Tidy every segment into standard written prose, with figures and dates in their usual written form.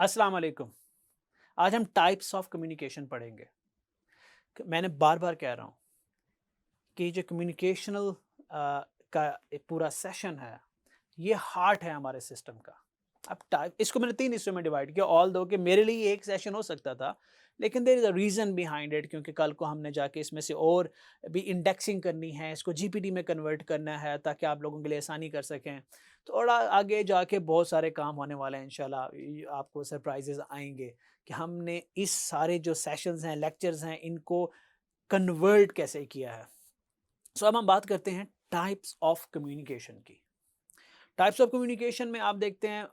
अस्सलाम वालेकुम। आज हम टाइप्स ऑफ कम्युनिकेशन पढ़ेंगे। मैंने बार-बार कह रहा हूँ कि जो कम्युनिकेशनल का एक पूरा सेशन है, ये हार्ट है हमारे सिस्टम का। अब टाइप इसको मैंने 3 हिस्सों में डिवाइड किया ऑल्दो कि मेरे लिए एक सेशन हो सकता था, लेकिन there is a reason behind it क्योंकि कल को हमने जाके इसमें से और भी इंडेक्सिंग करनी है, इसको जीपीटी में कन्वर्ट करना है ताकि आप लोगों के लिए आसानी कर सकें। थोड़ा आगे जाके बहुत सारे काम होने वाले हैं इंशाल्लाह आपको सरप्राइज़ेज़ आएँगे कि हमने इस सारे जो सेशंस हैं, लेक्चर्स हैं, इनको कन्वर्ट कैसे किया है। सो अब हम बात करते हैं टाइप्स ऑफ कम्युनिकेशन की। टाइप्स ऑफ कम्युनिकेशन में आप देखते हैं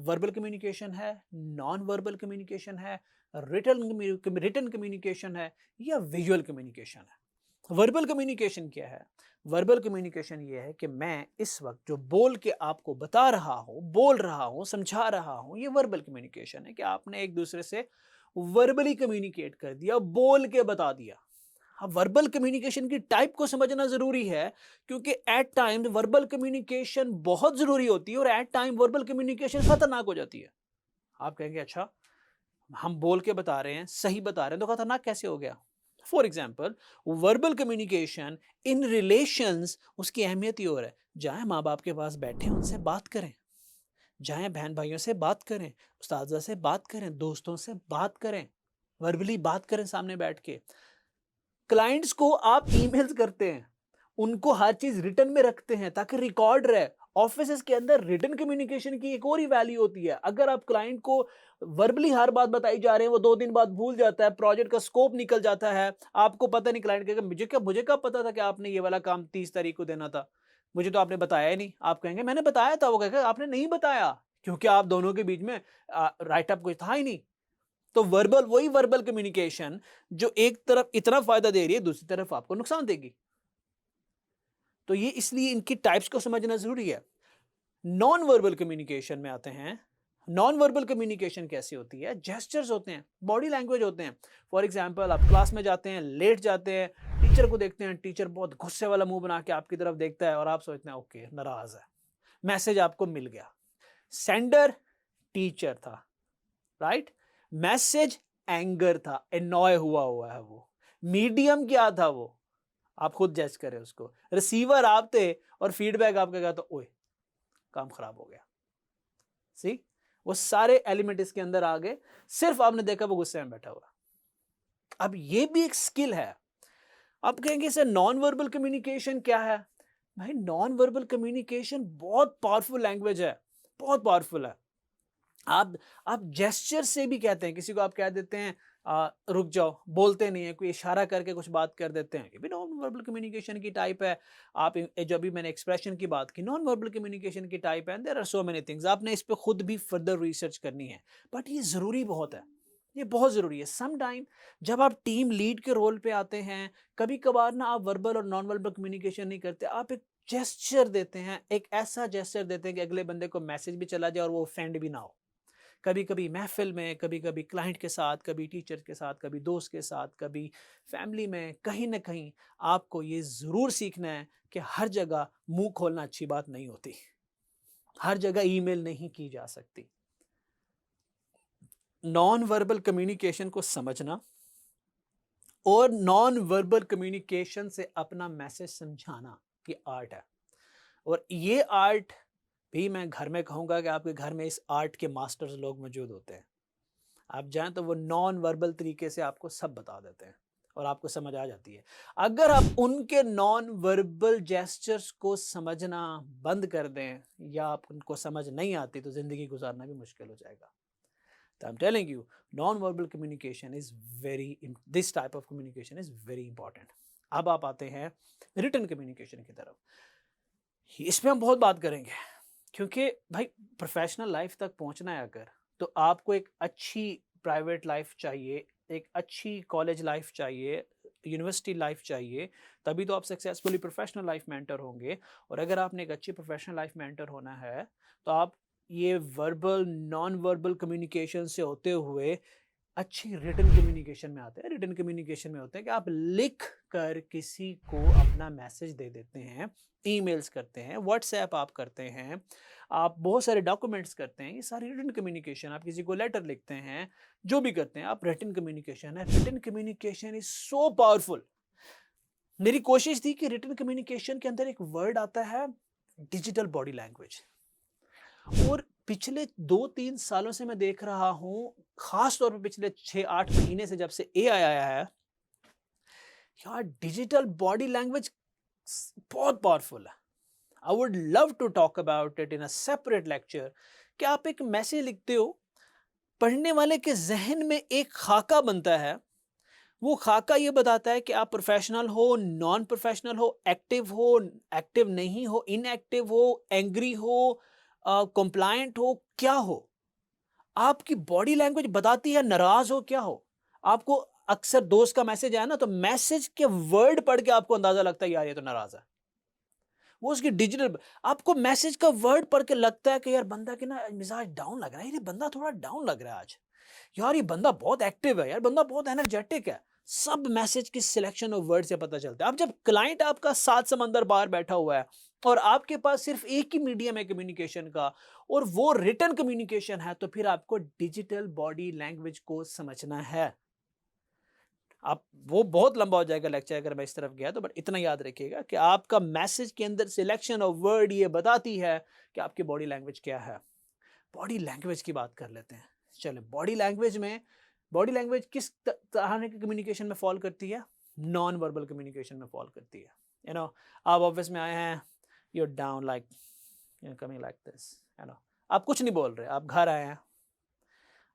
वर्बल कम्युनिकेशन है, नॉन वर्बल कम्युनिकेशन है, रिटन कम्युनिकेशन है या विजुअल कम्युनिकेशन है। वर्बल कम्युनिकेशन क्या है? वर्बल कम्युनिकेशन ये है कि मैं इस वक्त जो बोल के आपको बता रहा हूँ, बोल रहा हूँ, समझा रहा हूँ, ये वर्बल कम्युनिकेशन है कि आपने एक दूसरे से वर्बली कम्युनिकेट कर दिया, बोल के बता दिया। अब वर्बल कम्युनिकेशन की टाइप को समझना ज़रूरी है क्योंकि एट टाइम्स वर्बल कम्युनिकेशन बहुत ज़रूरी होती है और एट टाइम वर्बल कम्युनिकेशन खतरनाक हो जाती है। आप कहेंगे अच्छा, हम बोल के बता रहे हैं, सही बता रहे हैं तो खतरनाक कैसे हो गया? For example verbal communication in relations उसकी अहमियत ही और है। जाए माँ बाप के पास बैठे उनसे बात करें, जाए बहन भाइयों से बात करें, उस्तादा से बात करें, दोस्तों से बात करें, वर्बली बात करें सामने बैठ के। क्लाइंट्स को आप ईमेल्स करते हैं, उनको हर चीज़ रिटन में रखते हैं ताकि रिकॉर्ड रहे। ऑफ़िसेज़ के अंदर रिटन कम्युनिकेशन की एक और ही वैल्यू होती है। अगर आप क्लाइंट को वर्बली हर बात बताई जा रहे हैं, वो 2 दिन बाद भूल जाता है, प्रोजेक्ट का स्कोप निकल जाता है, आपको पता नहीं क्लाइंट कहेगा मुझे क्या पता था कि आपने ये वाला काम 30 तारीख को देना था। मुझे तो आपने बताया ही नहीं। आप कहेंगे मैंने बताया था, वो कहेगा आपने नहीं बताया क्योंकि आप दोनों के बीच में राइट अप कुछ था ही नहीं। तो वर्बल वही वर्बल कम्युनिकेशन जो एक तरफ इतना फायदा दे रही है दूसरी तरफ आपको नुकसान देगी। तो ये इसलिए इनकी टाइप्स को समझना जरूरी है। नॉन वर्बल कम्युनिकेशन में आते हैं। नॉन वर्बल कम्युनिकेशन कैसी होती है? जेस्चर्स होते हैं, बॉडी लैंग्वेज होते हैं। फॉर एग्जांपल आप क्लास में जाते हैं, लेट जाते हैं, टीचर को देखते हैं, टीचर बहुत गुस्से वाला मुंह बना के आपकी तरफ देखता है और आप सोचते हैं ओके नाराज है। मैसेज आपको मिल गया। सेंडर टीचर था, राइट? मैसेज एंगर था, एनॉय हुआ है वो। मीडियम क्या था वो? आप खुद जज करें उसको। रिसीवर आप थे और फीडबैक आपका क्या था? ओए काम खराब हो गया। सी, वो सारे एलिमेंट इसके अंदर आ गए, सिर्फ आपने देखा वो गुस्से में बैठा हुआ। अब ये भी एक स्किल है। आप कहेंगे सर नॉन वर्बल कम्युनिकेशन क्या है? भाई नॉन वर्बल कम्युनिकेशन बहुत पावरफुल लैंग्वेज है, बहुत पावरफुल है। आप आप जेस्चर से भी कहते हैं, किसी को आप कह देते हैं रुक जाओ, बोलते नहीं है, कोई इशारा करके कुछ बात कर देते हैं, ये भी नॉन वर्बल कम्युनिकेशन की टाइप है। जो अभी मैंने एक्सप्रेशन की बात की, नॉन वर्बल कम्युनिकेशन की टाइप है। There are so many things, आपने इस पे खुद भी फर्दर रिसर्च करनी है, बट ये ज़रूरी बहुत है। ये बहुत ज़रूरी है। सम टाइम जब आप टीम लीड के रोल पे आते हैं, कभी कभार ना आप वर्बल और नॉन वर्बल कम्युनिकेशन नहीं करते, आप एक जेस्चर देते हैं, एक ऐसा जेस्चर देते हैं कि अगले बंदे को मैसेज भी चला जाए और वो ऑफेंड भी ना हो। कभी-कभी महफ़िल में, कभी-कभी क्लाइंट के साथ, कभी टीचर के साथ, कभी दोस्त के साथ, कभी फैमिली में, कहीं न कहीं आपको ये ज़रूर सीखना है कि हर जगह मुँह खोलना अच्छी बात नहीं होती। हर जगह ईमेल नहीं की जा सकती। नॉन वर्बल कम्युनिकेशन को समझना और नॉन वर्बल कम्युनिकेशन से अपना मैसेज समझाना, ये आर्ट है। और ये आर्ट भी मैं घर में कहूँगा कि आपके घर में इस आर्ट के मास्टर्स लोग मौजूद होते हैं। आप जाएँ तो वो नॉन वर्बल तरीके से आपको सब बता देते हैं और आपको समझ आ जाती है। अगर आप उनके नॉन वर्बल जेस्चर्स को समझना बंद कर दें या आप उनको समझ नहीं आती तो ज़िंदगी गुज़ारना भी मुश्किल हो जाएगा। तो I am telling you non verbal communication is very this type of communication is very important. अब आप आते हैं रिटन कम्युनिकेशन की तरफ। इस पे हम बहुत बात करेंगे क्योंकि भाई प्रोफेशनल लाइफ तक पहुंचना है अगर, तो आपको एक अच्छी प्राइवेट लाइफ चाहिए, एक अच्छी कॉलेज लाइफ चाहिए, यूनिवर्सिटी लाइफ चाहिए, तभी तो आप सक्सेसफुली प्रोफेशनल लाइफ मेंटर होंगे। और अगर आपने एक अच्छी प्रोफेशनल लाइफ मेंटर होना है तो आप ये वर्बल नॉन वर्बल कम्युनिकेशन से होते हुए अच्छी रिटन कम्युनिकेशन में आते हैं। रिटन कम्युनिकेशन में होते हैं कि आप लिख कर किसी को अपना मैसेज दे देते हैं, ईमेल्स करते हैं, व्हाट्सएप आप करते हैं, आप बहुत सारे डॉक्यूमेंट्स करते हैं। ये सारी रिटन कम्युनिकेशन, आप किसी को लेटर लिखते हैं, जो भी करते हैं आप, रिटन कम्युनिकेशन है। Written communication is so powerful. मेरी कोशिश थी कि रिटन कम्युनिकेशन के अंदर एक वर्ड आता है, डिजिटल बॉडी लैंग्वेज। और पिछले 2-3 सालों से मैं देख रहा हूँ, खास तौर पे पिछले 6-8 महीने से जब से एआई आया है, यार डिजिटल बॉडी लैंग्वेज बहुत पावरफुल है। I would love to talk about it in a separate lecture. कि आप एक मैसेज लिखते हो, पढ़ने वाले के जहन में एक खाका बनता है। वो खाका ये बताता है कि आप प्रोफेशनल हो, नॉन प्रोफेशनल हो, एक्टिव नहीं हो, इनएक्टिव हो, एंग्री हो, कंप्लायंट हो, क्या हो। आपकी बॉडी लैंग्वेज बताती है नाराज हो क्या हो। आपको अक्सर दोस्त का मैसेज आया ना, तो मैसेज के वर्ड पढ़ के आपको अंदाजा लगता है यार ये तो नाराज है। वो उसकी डिजिटल, आपको मैसेज का वर्ड पढ़ के लगता है कि यार बंदा के ना मिजाज डाउन लग रहा है, ये बंदा थोड़ा डाउन लग रहा है आज। यार ये बंदा बहुत एक्टिव है, यार बंदा बहुत एनर्जेटिक है। सब मैसेज की सिलेक्शन ऑफ वर्ड से पता चलता है। अब जब क्लाइंट आपका 7 समंदर बाहर बैठा हुआ है और आपके पास सिर्फ एक ही मीडियम है कम्युनिकेशन का, और वो रिटन कम्युनिकेशन है, तो फिर आपको डिजिटल बॉडी लैंग्वेज को समझना है। आप, वो बहुत लंबा हो जाएगा लेक्चर अगर मैं इस तरफ गया तो, बट इतना याद रखिएगा कि आपका मैसेज के अंदर सिलेक्शन ऑफ वर्ड ये बताती है कि आपकी बॉडी लैंग्वेज क्या है। बॉडी लैंग्वेज की बात कर लेते हैं। चलो, बॉडी लैंग्वेज में, बॉडी लैंग्वेज किस तरह के कम्युनिकेशन में फॉल करती है? नॉन वर्बल कम्युनिकेशन में फॉल करती है। आप ऑफिस में आए हैं, you down like, coming like this, आप कुछ नहीं बोल रहे, आप घर आए हैं,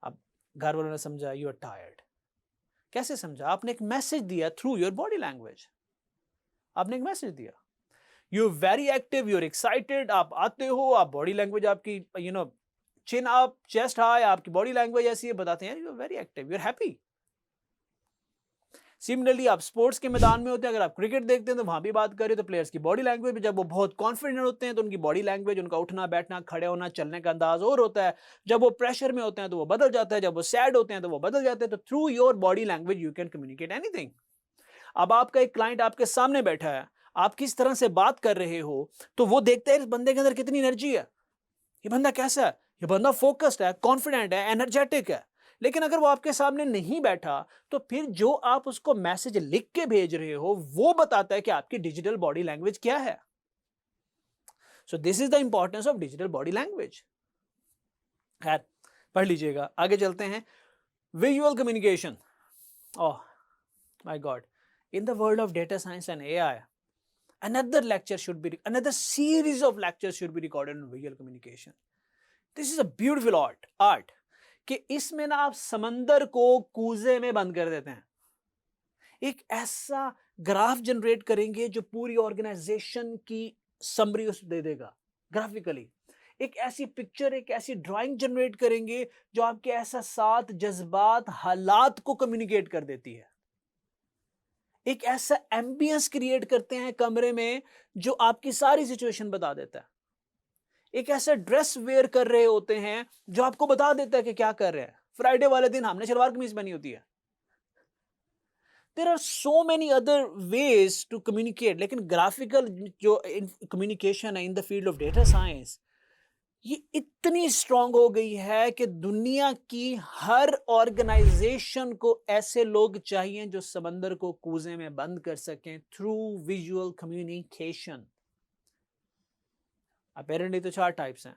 आप, घर वालों ने समझा यू आर टायर्ड। कैसे समझा? आपने एक मैसेज दिया थ्रू योर बॉडी लैंग्वेज। आपने एक मैसेज दिया, you very active, you are excited, आप आते हो, आप बॉडी लैंग्वेज आपकी, चिन अप, चेस्ट हाई, आपकी बॉडी लैंग्वेज ऐसी है, बताते हैं you are very active, you are happy. Similarly आप स्पोर्ट्स के मैदान में होते हैं, अगर आप क्रिकेट देखते हैं तो वहां भी बात करें तो प्लेयर्स की बॉडी लैंग्वेज, जब वो बहुत कॉन्फिडेंट होते हैं तो उनकी बॉडी लैंग्वेज, उनका उठना बैठना, खड़े होना, चलने का अंदाज और होता है। जब वो प्रेशर में होते हैं तो वो बदल जाता है, जब वो सैड होते हैं तो वो बदल जाते हैं। तो through your body language you can communicate anything. अब आपका एक क्लाइंट आपके सामने बैठा है, आप किस तरह से बात कर रहे हो, तो वो देखते हैं इस बंदे के अंदर कितनी एनर्जी है, ये बंदा कैसा है, ये बंदा फोकस्ड है, कॉन्फिडेंट है, एनर्जेटिक है। लेकिन अगर वो आपके सामने नहीं बैठा, तो फिर जो आप उसको मैसेज लिख के भेज रहे हो वो बताता है कि आपकी डिजिटल बॉडी लैंग्वेज क्या है। So this is the importance of digital body language. खैर, पढ़ लीजिएगा, आगे चलते हैं। Visual communication, oh my God, in the world of data science and AI, another series of lectures should be recorded on visual communication. This is a beautiful art कि इसमें ना आप समंदर को कूजे में बंद कर देते हैं। एक ऐसा ग्राफ जनरेट करेंगे जो पूरी ऑर्गेनाइजेशन की समरी उस दे देगा ग्राफिकली। एक ऐसी पिक्चर, एक ऐसी ड्राइंग जनरेट करेंगे जो आपके एहसासात, जज्बात, हालात को कम्युनिकेट कर देती है। एक ऐसा एम्बियंस क्रिएट करते हैं कमरे में जो आपकी सारी सिचुएशन बता देता है। एक ऐसा ड्रेस वेयर कर रहे होते हैं जो आपको बता देता है कि क्या कर रहे हैं। फ्राइडे वाले दिन हमने सलवार कमीज पहनी होती है। There are so many other ways to communicate, लेकिन ग्राफिकल जो कम्युनिकेशन है in the field of data science, ये इतनी स्ट्रांग हो गई है कि दुनिया की हर ऑर्गेनाइजेशन को ऐसे लोग चाहिए जो समंदर को कूजे में बंद कर सकें थ्रू विजुअल कम्युनिकेशन। अपेरेंटली तो 4 टाइप्स हैं।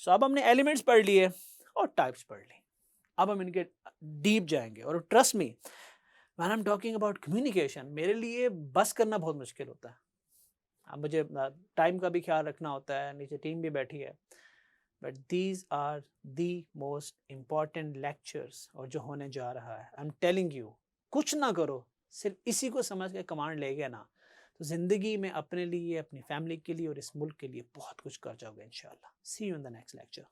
सो अब हमने एलिमेंट्स पढ़ लिए और टाइप्स पढ़ ली। अब हम इनके डीप जाएंगे, और trust me when I am talking about communication, मेरे लिए बस करना बहुत मुश्किल होता है। अब मुझे टाइम का भी ख्याल रखना होता है, नीचे टीम भी बैठी है। But these are the most important lectures, और जो होने जा रहा है, आई एम टेलिंग यू, कुछ ना करो, सिर्फ इसी को समझ के कमांड ले गया ना, तो जिंदगी में अपने लिए, अपनी फैमिली के लिए और इस मुल्क के लिए बहुत कुछ कर जाओगे इंशाल्लाह। See you in the next lecture.